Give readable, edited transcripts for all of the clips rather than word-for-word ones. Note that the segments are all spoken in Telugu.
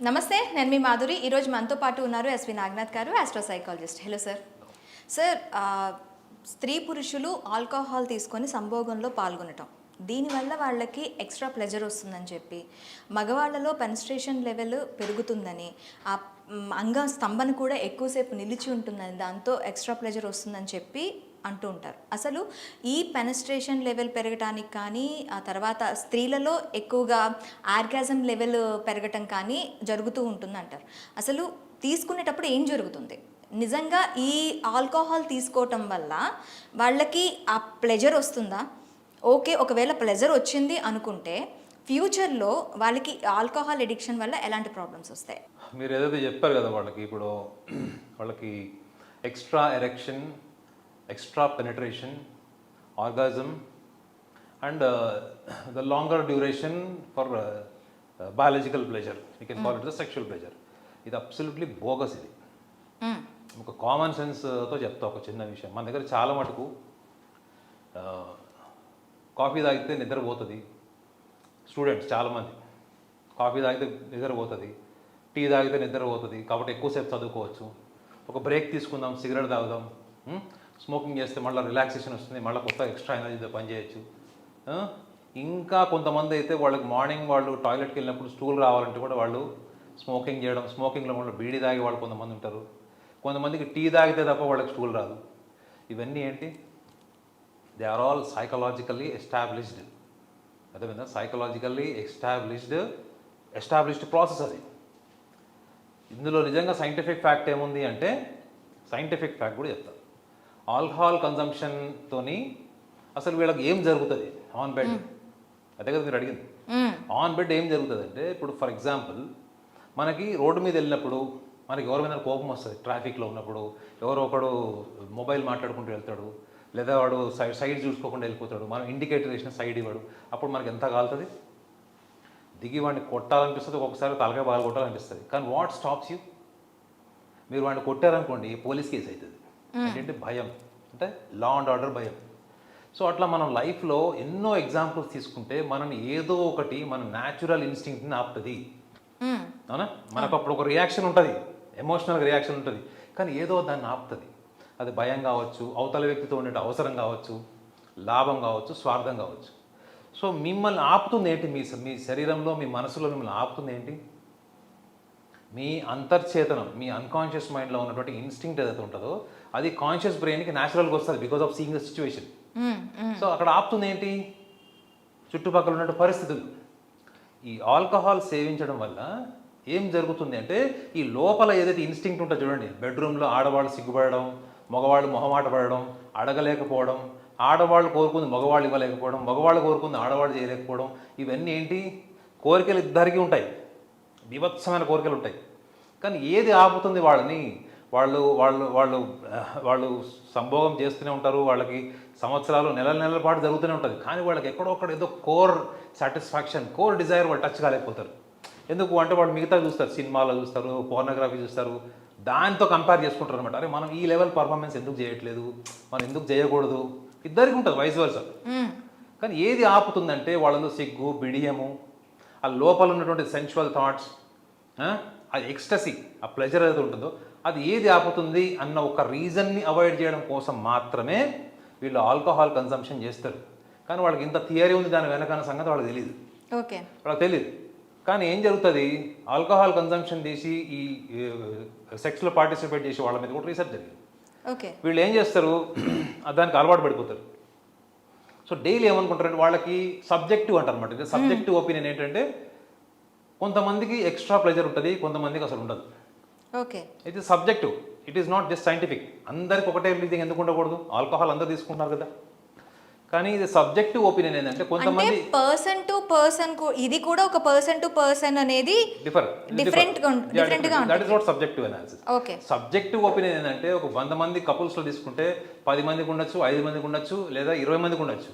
నమస్తే, నేను మీ మాధురి. ఈరోజు మనతో పాటు ఉన్నారు ఎస్వి నాగనాథ్ గారు, astro psychologist. Hello sir. Sir, స్త్రీ పురుషులు ఆల్కహాల్ తీసుకొని సంభోగంలో పాల్గొనటం, దీనివల్ల వాళ్ళకి ఎక్స్ట్రా ప్లెజర్ వస్తుందని చెప్పి, మగవాళ్ళలో పెనిస్ట్రేషన్ లెవెల్ పెరుగుతుందని, ఆ అంగ స్తంభన కూడా ఎక్కువసేపు నిలిచి ఉంటుందని, దాంతో ఎక్స్ట్రా ప్లెజర్ వస్తుందని చెప్పి అంటూ ఉంటారు. అసలు ఈ పెనిస్ట్రేషన్ లెవెల్ పెరగటానికి కానీ, ఆ తర్వాత స్త్రీలలో ఎక్కువగా ఆర్గాజం లెవెల్ పెరగటం కానీ జరుగుతూ ఉంటుందంటారు. అసలు తీసుకునేటప్పుడు ఏం జరుగుతుంది? నిజంగా ఈ ఆల్కహాల్ తీసుకోవటం వల్ల వాళ్ళకి ఆ ప్లెజర్ వస్తుందా? ఓకే, ఒకవేళ ప్లెజర్ వచ్చింది అనుకుంటే ఫ్యూచర్లో వాళ్ళకి ఆల్కహాల్ ఎడిక్షన్ వల్ల ఎలాంటి ప్రాబ్లమ్స్ వస్తాయి? మీరు ఏదైతే చెప్పారు కదా, వాళ్ళకి extra erection, extra penetration, orgasm, and the longer duration for biological pleasure. You can call it the sexual pleasure. ఇది అబ్సల్యూట్లీ బోగస్. ఇది ఒక కామన్ సెన్స్తో చెప్తా ఒక చిన్న విషయం. మన దగ్గర చాలా మటుకు కాఫీ తాగితే నిద్రపోతుంది. స్టూడెంట్స్ చాలామంది కాఫీ తాగితే నిద్రపోతుంది, టీ తాగితే నిద్రపోతుంది, కాబట్టి ఎక్కువసేపు చదువుకోవచ్చు. ఒక బ్రేక్ తీసుకుందాం, సిగరెట్ తాగుదాం, స్మోకింగ్ చేస్తే మళ్ళీ రిలాక్సేషన్ వస్తుంది, మళ్ళీ కొత్త ఎక్స్ట్రా ఎనర్జీతో పనిచేయచ్చు. ఇంకా కొంతమంది అయితే వాళ్ళకి మార్నింగ్ వాళ్ళు టాయిలెట్కి వెళ్ళినప్పుడు స్టూల్ రావాలంటే కూడా వాళ్ళు స్మోకింగ్ చేయడం, స్మోకింగ్లో మళ్ళీ బీడీ తాగే వాళ్ళు కొంతమంది ఉంటారు. కొంతమందికి టీ తాగితే తప్ప వాళ్ళకి స్టూల్ రాదు. ఇవన్నీ ఏంటి? They are all psychologically established. అదేవిధంగా సైకలాజికల్లీ ఎస్టాబ్లిష్డ్ ప్రాసెస్ అది. ఇందులో నిజంగా సైంటిఫిక్ ఫ్యాక్ట్ ఏముంది అంటే, సైంటిఫిక్ ఫ్యాక్ట్ కూడా చెప్తాను. ఆల్కహాల్ కన్జంప్షన్తోని అసలు వీళ్ళకి ఏం జరుగుతుంది ఆన్ బెడ్? అదే కదా మీరు అడిగింది. ఆన్ బెడ్ ఏం జరుగుతుంది అంటే, ఇప్పుడు ఫర్ ఎగ్జాంపుల్ మనకి రోడ్డు మీద వెళ్ళినప్పుడు మనకి ఎవరి మీద కోపం వస్తుంది. ట్రాఫిక్లో ఉన్నప్పుడు ఎవరో ఒకడు మొబైల్ మాట్లాడుకుంటూ వెళ్తాడు, లేదా వాడు సైడ్ చూసుకోకుండా వెళ్ళిపోతాడు, మనం ఇండికేటర్ వేసిన సైడ్ ఇవ్వడు. అప్పుడు మనకి ఎంత కాలుతుంది? దిగి వాడిని కొట్టాలనిపిస్తుంది, ఒక్కొక్కసారి తలకాయ బాగా కొట్టాలనిపిస్తుంది. కానీ వాట్ స్టాప్స్ యూ? మీరు వాడిని కొట్టారనుకోండి, పోలీస్ కేసు అవుతుంది. ఏంటంటే భయం, అంటే లా అండ్ ఆర్డర్ భయం. సో అట్లా మనం లైఫ్లో ఎన్నో ఎగ్జాంపుల్స్ తీసుకుంటే మనని ఏదో ఒకటి మన న్యాచురల్ ఇన్స్టింక్ట్ని ఆపుతుంది. అవునా? మనకు అప్పుడు ఒక రియాక్షన్ ఉంటుంది, ఎమోషనల్ రియాక్షన్ ఉంటుంది, కానీ ఏదో దాన్ని ఆపుతుంది. అది భయం కావచ్చు, అవతల వ్యక్తితో ఉండే అవసరం కావచ్చు, లాభం కావచ్చు, స్వార్థం కావచ్చు. సో మిమ్మల్ని ఆపుతుంది ఏంటి? మీ శరీరంలో, మీ మనసులో మిమ్మల్ని ఆపుతుంది ఏంటి? మీ అంతర్చేతనం, మీ అన్కాన్షియస్ మైండ్లో ఉన్నటువంటి ఇన్స్టింక్ట్ ఏదైతే ఉంటుందో అది కాన్షియస్ బ్రెయిన్కి న్యాచురల్గా వస్తుంది because of seeing the situation. So అక్కడ ఆపుతుంది ఏంటి? చుట్టుపక్కల ఉన్న పరిస్థితులు. ఈ ఆల్కహాల్ సేవించడం వల్ల ఏం జరుగుతుంది అంటే, ఈ లోపల ఏదైతే ఇన్స్టింక్ట్ ఉంటుందో చూడండి, బెడ్రూమ్లో ఆడవాళ్ళు సిగ్గుపడడం, మగవాళ్ళు మొహమాట పడడం, అడగలేకపోవడం, ఆడవాళ్ళు కోరుకుంది మగవాళ్ళు ఇవ్వలేకపోవడం, మగవాళ్ళు కోరుకుంది ఆడవాళ్ళు చేయలేకపోవడం, ఇవన్నీ ఏంటి? కోరికలు ఇద్దరికీ ఉంటాయి, బీభత్సమైన కోరికలు ఉంటాయి. కానీ ఏది ఆపుతుంది వాళ్ళని? వాళ్ళు వాళ్ళు వాళ్ళు వాళ్ళు సంభోగం చేస్తూనే ఉంటారు, వాళ్ళకి సంవత్సరాలు నెలల పాటు జరుగుతూనే ఉంటుంది. కానీ వాళ్ళకి ఎక్కడో ఒకటి ఏదో కోర్ సాటిస్ఫాక్షన్, కోర్ డిజైర్ వాళ్ళు టచ్ కాలేకపోతారు. ఎందుకు అంటే వాళ్ళు మిగతా చూస్తారు, సినిమాలో చూస్తారు, పోర్నోగ్రఫీ చూస్తారు, దాంతో కంపేర్ చేసుకుంటారు అనమాట. అరే మనం ఈ లెవెల్ పర్ఫార్మెన్స్ ఎందుకు చేయట్లేదు, మనం ఎందుకు చేయకూడదు, ఇద్దరికి ఉంటుంది వైస్ వర్సా. కానీ ఏది ఆపుతుందంటే వాళ్ళలో సిగ్గు, బిడియము, ఆ లోపల ఉన్నటువంటి సెన్షువల్ థాట్స్, అది ఎక్స్టసీ, ఆ ప్లెజర్ ఏదైతే ఉంటుందో అది ఏది ఆపుతుంది అన్న ఒక రీజన్ని అవాయిడ్ చేయడం కోసం మాత్రమే వీళ్ళు ఆల్కహాల్ కన్సంప్షన్ చేస్తారు. కానీ వాళ్ళకి ఇంత థియరీ ఉంది దాని వెనకన్న సంగతి వాళ్ళకి తెలియదు. వాళ్ళకి తెలియదు. కానీ ఏం జరుగుతుంది? ఆల్కహాల్ కన్సంప్షన్ చేసి ఈ సెక్స్లో పార్టిసిపేట్ చేసి వాళ్ళ మీద కూడా రీసెర్చ్ జరిగింది. వీళ్ళు ఏం చేస్తారు? దానికి అలవాటు పడిపోతారు. సో డైలీ ఏమనుకుంటారంటే, వాళ్ళకి సబ్జెక్టివ్ అంటారు అనమాట. సబ్జెక్టివ్ ఒపీనియన్ ఏంటంటే, కొంతమందికి ఎక్స్ట్రా ప్లెజర్ ఉంటుంది, కొంతమందికి అసలు ఉండదు. It is subjective, it is not just scientific. అందరికి ఒకటే రీతింగ్ ఎందుకు ఉండకూడదు? ఆల్కహాల్ అందరూ తీసుకుంటున్నారు కదా. కానీ ఇది సబ్జెక్టివ్ ఒపీనియన్ ఏంటంటే, కొంతమంది పర్సన్ టు పర్సన్, ఇది కూడా ఒక పర్సన్ టు పర్సన్ అనేది డిఫరెంట్గా. That is not subjective analysis. Subjective opinion ఏంటంటే, ఒక 100 మంది కపుల్స్లో తీసుకుంటే 10 మందికి ఉండొచ్చు, 5 మందికి ఉండొచ్చు, లేదా 20 మందికి ఉండొచ్చు.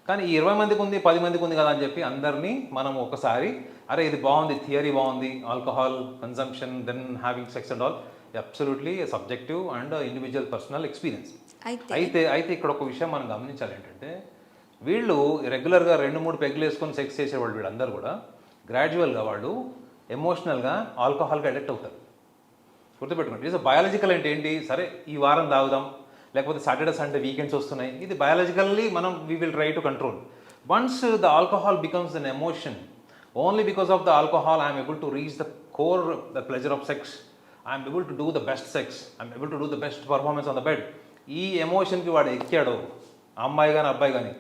కానీ ఈ 20 మందికి ఉంది, 10 మందికి ఉంది కదా అని చెప్పి అందరినీ మనం ఒకసారి, అరే ఇది బాగుంది, థియరీ బాగుంది, alcohol consumption then having sex and all, absolutely subjective and individual personal experience. అయితే ఇక్కడ ఒక విషయం మనం గమనించాలి ఏంటంటే, వీళ్ళు రెగ్యులర్గా 2-3 పెగ్గులు వేసుకొని సెక్స్ చేసేవాళ్ళు వీళ్ళందరూ కూడా గ్రాడ్యువల్గా వాళ్ళు ఎమోషనల్గా ఆల్కహాల్కి అడిక్ట్ అవుతారు. గుర్తుపెట్టుకోండి. ఇది బయాలజికల్ అంటే ఏంటి, సరే ఈ వారం తాగుదాం, లేకపోతే సాటర్డే సండే వీకెండ్స్ వస్తున్నాయి, ఇది బయాలజికల్లీ మనం we will try to control. Once the alcohol becomes an emotion, only because of the alcohol I'm able to reach the core the pleasure of sex, I'm able to do the best sex, I'm able to do the best performance on the bed. ఈ ఎమోషన్కి వాడు ఎక్కాడు, అమ్మాయి కానీ అబ్బాయి కానీ,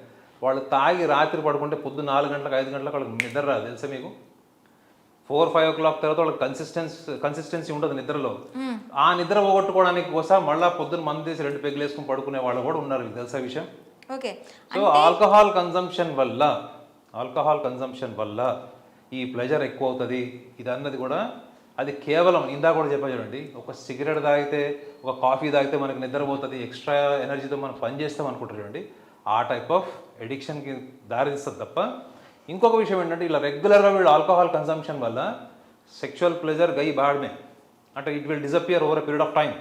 వాళ్ళు తాగి రాత్రి పడుకుంటే పొద్దు 4 గంటలకు 5 గంటలకు వాళ్ళకి నిద్ర రాదు తెలుసా మీకు. 4-5 o'clock తర్వాత వాళ్ళకి కన్సిస్టెన్సీ ఉండదు నిద్రలో. ఆ నిద్ర పోగొట్టుకోవడానికి కోసం మళ్ళీ పొద్దున్న మందు తీసి 2 పెగ్గులు వేసుకుని పడుకునే వాళ్ళు కూడా ఉన్నారు, మీకు తెలుసా విషయం. ఓకే. సో ఆల్కహాల్ కన్జంప్షన్ వల్ల ఈ ప్లెజర్ ఎక్కువ అవుతుంది. ఇది అన్నది కూడా అది కేవలం ఇందా కూడా చెప్పా చూడండి, ఒక సిగరెట్ తాగితే, ఒక కాఫీ తాగితే మనకి నిద్రపోతుంది, ఎక్స్ట్రా ఎనర్జీతో మనం పని చేస్తాం అనుకుంటారు చూడండి, ఆ టైప్ ఆఫ్ ఎడిక్షన్కి దారితీస్తుంది తప్ప. ఇంకొక విషయం ఏంటంటే, ఇలా రెగ్యులర్గా వీళ్ళు ఆల్కహాల్ కన్సంప్షన్ వల్ల సెక్షువల్ ప్లెజర్ గై బాడ్మే, అంటే it will disappear over a period of time,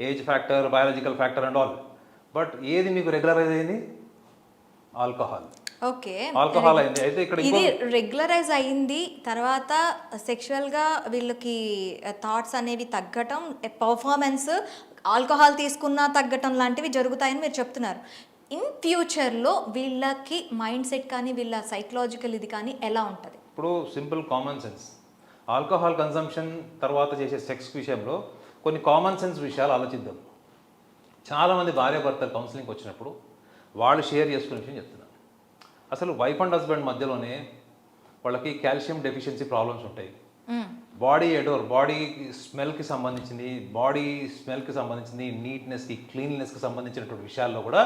age factor, biological factor and all. But ఏది మీకు రెగ్యులరైజ్ అయింది? ఆల్కహాల్. ఓకే, ఆల్కహాల్ అయింది. అయితే ఇక్కడ ఇది రెగ్యులరైజ్ అయింది, తర్వాత సెక్షువల్గా వీళ్ళకి థాట్స్ అనేవి తగ్గటం, పర్ఫార్మెన్స్ ఆల్కహాల్ తీసుకున్నా తగ్గటం లాంటివి జరుగుతాయని మీరు చెప్తున్నారు. ఇన్ ఫ్యూచర్లో వీళ్ళకి మైండ్ సెట్ కానీ వీళ్ళ సైకలాజికల్ ఇది కానీ ఎలా ఉంటుంది? ఇప్పుడు simple common sense, alcohol consumption తర్వాత చేసే సెక్స్ విషయంలో కొన్ని కామన్ సెన్స్ విషయాలు ఆలోచిద్దాం. చాలామంది భార్యాభర్తలు కౌన్సిలింగ్కి వచ్చినప్పుడు వాళ్ళు షేర్ చేసుకునే విషయం చెప్తున్నారు. అసలు వైఫ్ అండ్ హస్బెండ్ మధ్యలోనే వాళ్ళకి కాల్షియం డెఫిషియన్సీ ప్రాబ్లమ్స్ ఉంటాయి. బాడీ స్మెల్కి సంబంధించింది, నీట్నెస్కి, క్లీన్లెస్కి సంబంధించినటువంటి విషయాల్లో కూడా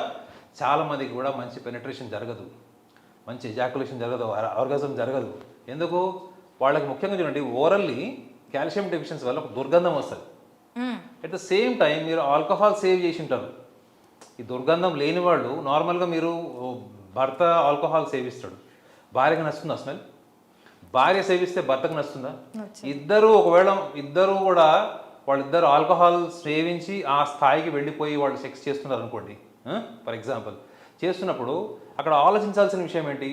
చాలామందికి కూడా మంచి పెనిట్రేషన్ జరగదు, మంచి ఎజాకులేషన్ జరగదు, ఆర్గాజం జరగదు. ఎందుకు? వాళ్ళకి ముఖ్యంగా చూడండి, ఓరల్లీ కాల్షియం డెఫిషియన్సీ వల్ల ఒక దుర్గంధం వస్తుంది. అట్ ద సేమ్ టైం మీరు ఆల్కహాల్ సేవ్ చేసి ఉంటారు. ఈ దుర్గంధం లేని వాళ్ళు నార్మల్గా మీరు భర్త ఆల్కహాల్ సేవిస్తాడు, భార్యకి నచ్చుతుందా స్మెల్? భార్య సేవిస్తే భర్తకు నచ్చుతుందా? ఇద్దరు కూడా వాళ్ళిద్దరు ఆల్కహాల్ సేవించి ఆ స్థాయికి వెళ్ళిపోయి వాళ్ళు సెక్స్ చేస్తున్నారు అనుకోండి, ఫర్ ఎగ్జాంపుల్. చేస్తున్నప్పుడు అక్కడ ఆలోచించాల్సిన విషయం ఏంటి?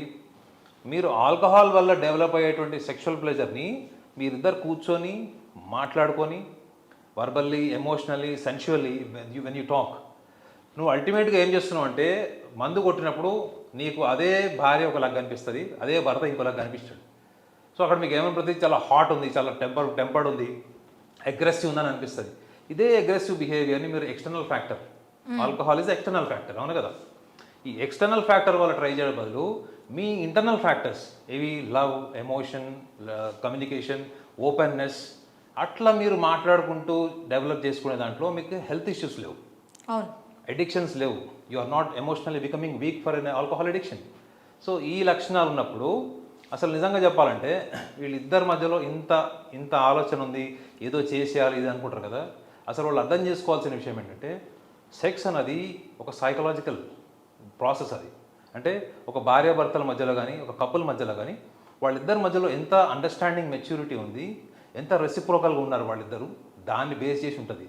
మీరు ఆల్కహాల్ వల్ల డెవలప్ అయ్యేటువంటి సెక్షువల్ ప్లెజర్ని మీరిద్దరు కూర్చొని మాట్లాడుకొని, verbally, emotionally, sensually, when you talk, నువ్వు అల్టిమేట్గా ఏం చేస్తున్నావు అంటే, మందు కొట్టినప్పుడు నీకు అదే భార్య ఒకలాగా కనిపిస్తుంది, అదే భర్త ఇంకోలాగా కనిపిస్తాడు. సో అక్కడ మీకు ఏమనిపిస్తుంది? చాలా హాట్ ఉంది, చాలా టెంపర్డ్ ఉంది, అగ్రెసివ్ ఉందని అనిపిస్తుంది. ఇదే అగ్రెసివ్ బిహేవియర్ని మీరు external factor, alcohol is external factor, అవును కదా. ఈ ఎక్స్టర్నల్ ఫ్యాక్టర్ వల్ల ట్రై చేయడం బదులు మీ ఇంటర్నల్ ఫ్యాక్టర్స్ ఇవి లవ్, ఎమోషన్, కమ్యూనికేషన్, ఓపెన్నెస్, అట్లా మీరు మాట్లాడుకుంటూ డెవలప్ చేసుకునే దాంట్లో మీకు హెల్త్ ఇష్యూస్ లేవు, అడిక్షన్స్ లేవు, you are not emotionally becoming weak for an alcohol addiction. So ఈ లక్షణాలు ఉన్నప్పుడు అసలు నిజంగా చెప్పాలంటే వీళ్ళిద్దరి మధ్యలో ఇంత ఆలోచన ఉంది, ఏదో చేసేయాలి ఇది అనుకుంటారు కదా. అసలు వాళ్ళు అర్థం చేసుకోవాల్సిన విషయం ఏంటంటే, సెక్స్ అన్నది ఒక సైకలాజికల్ ప్రాసెస్. అది అంటే ఒక భార్యాభర్తల మధ్యలో కానీ, ఒక కపుల్ మధ్యలో కానీ, వాళ్ళిద్దరి మధ్యలో ఎంత అండర్స్టాండింగ్, మెచ్యూరిటీ ఉంది, ఎంత రెసిప్రోకల్గా ఉన్నారు వాళ్ళిద్దరూ, దాన్ని బేస్ చేసి ఉంటుంది.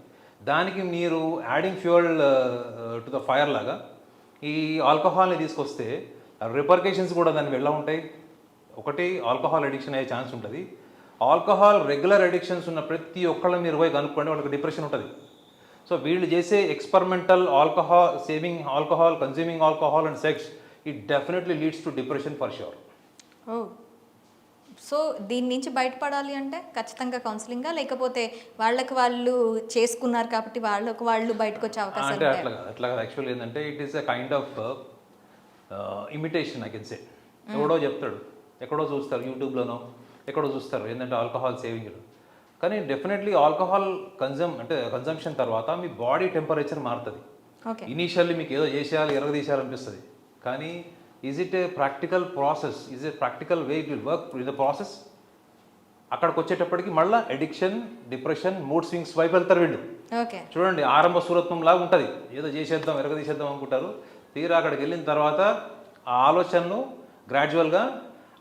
దానికి మీరు adding fuel to the fire లాగా ఈ ఆల్కహాల్ని తీసుకొస్తే రిపర్కేషన్స్ కూడా దానికి ఎలా ఉంటాయి? ఒకటి, ఆల్కహాల్ అడిక్షన్ అయ్యే ఛాన్స్ ఉంటుంది. ఆల్కహాల్ రెగ్యులర్ అడిక్షన్స్ ఉన్న ప్రతి ఒక్కళ్ళ మీరు పోయి కనుక్కోండి, వాళ్ళకి డిప్రెషన్ ఉంటుంది. సో వీళ్ళు చేసే experimental saving alcohol, consuming alcohol and sex, it definitely leads to depression for sure. So దీని నుంచి బయటపడాలి అంటే ఖచ్చితంగా కౌన్సిలింగా, లేకపోతే వాళ్ళకి వాళ్ళు చేసుకున్నారు కాబట్టి వాళ్ళు బయటకు వచ్చే అవకాశం అంటే అట్లా యాక్చువల్ ఏంటంటే, it is a kind of imitation I can say. ఎవడో చెప్తాడు, ఎక్కడో చూస్తారు, యూట్యూబ్లోనో ఎక్కడో చూస్తారు ఏంటంటే ఆల్కహాల్ సేవింగ్. కానీ డెఫినెట్లీ ఆల్కహాల్ కన్జంప్షన్ తర్వాత మీ బాడీ టెంపరేచర్ మారుతుంది. ఇనీషియల్లీ మీకు ఏదో చేసేయాలి, ఎరగదీసేయాలనిపిస్తుంది, కానీ is it a practical process? Is a practical way it will work in the process? అక్కడికి వచ్చేటప్పటికి మళ్ళీ అడిక్షన్, డిప్రెషన్, మూడ్ స్వింగ్స్ వైపు వెళ్తారు వీళ్ళు. చూడండి, ఆరంభ సూరత్వం లాగా ఉంటుంది, ఏదో చేసేద్దాం, ఎరగదీసేద్దాం అనుకుంటారు. తీరా అక్కడికి వెళ్ళిన తర్వాత ఆ ఆలోచనను గ్రాడ్యువల్గా,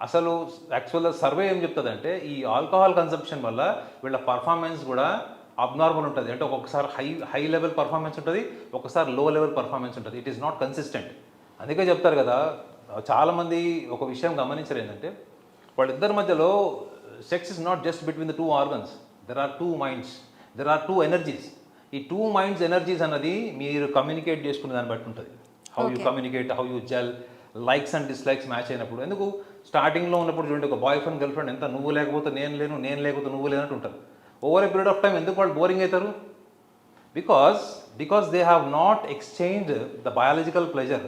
అసలు యాక్చువల్గా సర్వే ఏం చెప్తుందంటే, ఈ ఆల్కహాల్ కన్సంప్షన్ వల్ల వీళ్ళ పర్ఫార్మెన్స్ కూడా అబ్నార్మల్ ఉంటుంది. అంటే ఒక్కొక్కసారి హై లెవెల్ పర్ఫార్మెన్స్ ఉంటుంది, ఒక్కసారి లో లెవెల్ పర్ఫార్మెన్స్ ఉంటుంది. It is not consistent. అందుకే చెప్తారు కదా, చాలామంది ఒక విషయం గమనించరు ఏంటంటే, వాళ్ళిద్దరి మధ్యలో sex is not just between the two organs, there are two minds, there are two energies. ఈ టూ మైండ్స్ ఎనర్జీస్ అన్నది మీరు కమ్యూనికేట్ చేసుకునే దాన్ని బట్టి ఉంటుంది. How you communicate, how you gel, likes and dislikes match అయినప్పుడు. ఎందుకు స్టార్టింగ్లో ఉన్నప్పుడు చూడండి, ఒక బాయ్ ఫ్రెండ్ గర్ల్ ఫ్రెండ్ ఎంత నువ్వు లేకపోతే నేను లేను, నేను లేకపోతే నువ్వు లేనట్టు ఉంటారు. Over a period of time ఎందుకు వాళ్ళు బోరింగ్ అవుతారు? Because they have not exchange the biological pleasure,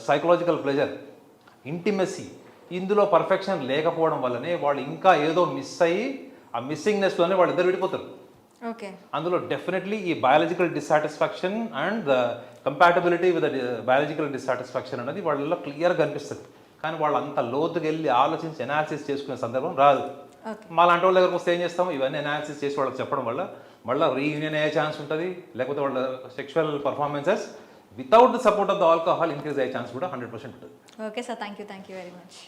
psychological pleasure, intimacy. ఇందులో పర్ఫెక్షన్ లేకపోవడం వల్లనే వాళ్ళు ఇంకా ఏదో మిస్ అయ్యి ఆ మిస్సింగ్నెస్లోనే వాళ్ళు ఇద్దరు విడిపోతారు. ఓకే. అందులో డెఫినెట్లీ ఈ biological dissatisfaction and the compatibility with biological dissatisfaction అనేది వాళ్ళలో క్లియర్గా కనిపిస్తుంది. కానీ వాళ్ళు అంత లోతుకి వెళ్ళి ఆలోచించి ఎనాలిసిస్ చేసుకునే సందర్భం రాదు. మా లాంటి వాళ్ళ దగ్గరకు వస్తే ఏం చేస్తాము, ఇవన్నీ ఎనాలిసిస్ చేసి వాళ్ళకి చెప్పడం వల్ల మళ్ళీ రీయూనియన్ అయ్యే ఛాన్స్ ఉంటుంది, లేకపోతే వాళ్ళ sexual performances without the support of the alcohol increase అయ్యే ఛాన్స్ కూడా 100% ఉంటుంది. Okay sir, thank you very much.